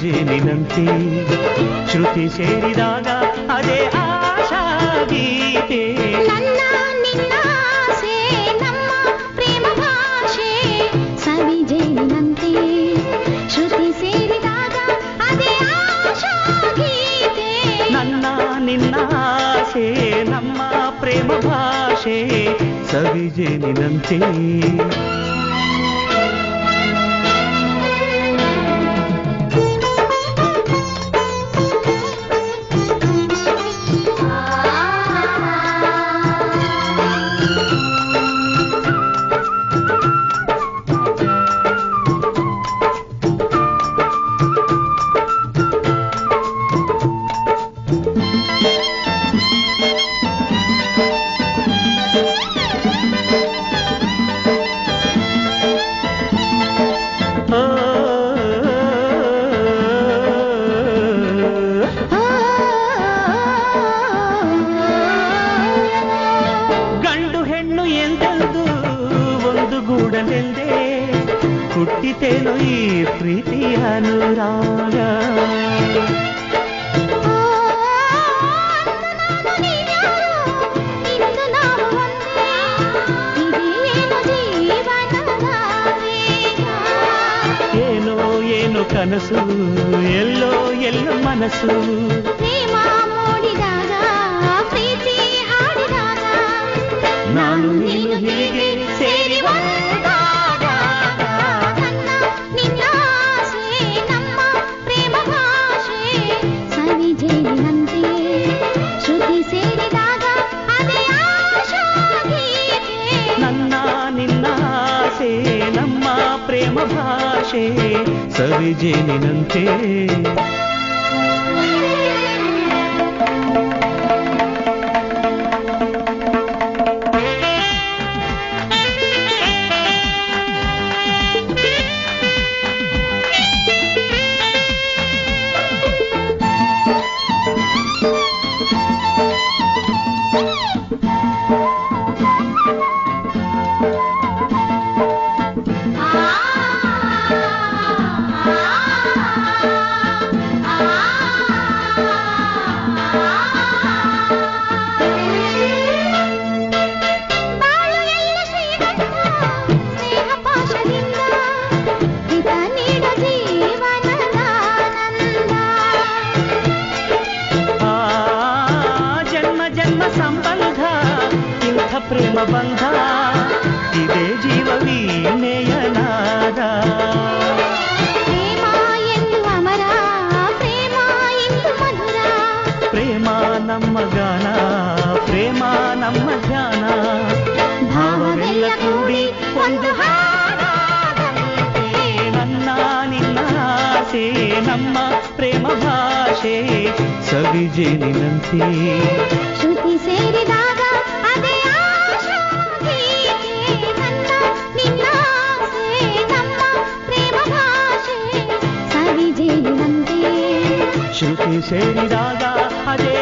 ಸವಿಜೇನಿನಂತೆ ಶ್ರುತಿ ಸೇರಿದಾಗ ಅದೇ ಆಶಾ ಗೀತೆ. ನನ್ನ ನಿನ್ನ ಆಸೆ ನಮ್ಮ ಪ್ರೇಮ ಭಾಷೆ ಸವಿಜೇನಿನಂತೆ ಶ್ರುತಿ ಸೇರಿದಾಗ ಅದೇ ಆಶಾ ಗೀತೆ. ನನ್ನ ನಿನ್ನ ಆಸೆ ನಮ್ಮ ಪ್ರೇಮ ಭಾಷೆ ಸವಿಜೇನಿನಂತೆ. ಹುಟ್ಟಿತೇನು ಈ ಪ್ರೀತಿಯ ಅನುರಾಗ. ಏನೋ ಏನು ಕನಸು ಎಲ್ಲೋ ಎಲ್ಲೋ ಮನಸ್ಸು ಪ್ರೇಮ ಮೂಡಿದಾಗ ಪ್ರೀತಿ ಹಾಡಿದಾಗ ನಾನು ನೀನು ಹೀಗೆ ಸೇರಿ ನಮ್ಮ ಪ್ರೇಮ ಭಾಷೆ ಸವಿಜೇನಿನಂತೆ. ಸಂಬಂಧ ಇಂಥ ಪ್ರೇಮ ಬಂಧ ಇದೇ ಜೀವ ವೀಣೆಯನಾದ. ಪ್ರೇಮ ಎಂದು ಅಮರ ಪ್ರೇಮ ಎಂದು ಮಧುರ ಪ್ರೇಮ ನಮ್ಮ ಗಾನ ಪ್ರೇಮ ನಮ್ಮ ಧ್ಯಾನ ಭಾವವೆಲ್ಲ ಕೂಡಿ ಒಂದು ಹಾಡಾದಂತೆ. ನನ್ನ ನಿನ್ನ ಆಸೆ ನಮ್ಮ ಪ್ರೇಮ ಭಾಷೆ ಸವಿಜೇನಿನಂತೆ ಶ್ರುತಿ ಸೇರಿದಾಗ ಅದೇ ಆಶಾ ಗೀತೆ. ನನ್ನ ನಿನ್ನ ಆಸೆ ನಮ್ಮ ಪ್ರೇಮ ಭಾಷೆ ಸವಿಜೇನಿನಂತೆ ಶ್ರುತಿ ಸೇರಿದಾಗ ಅದೇ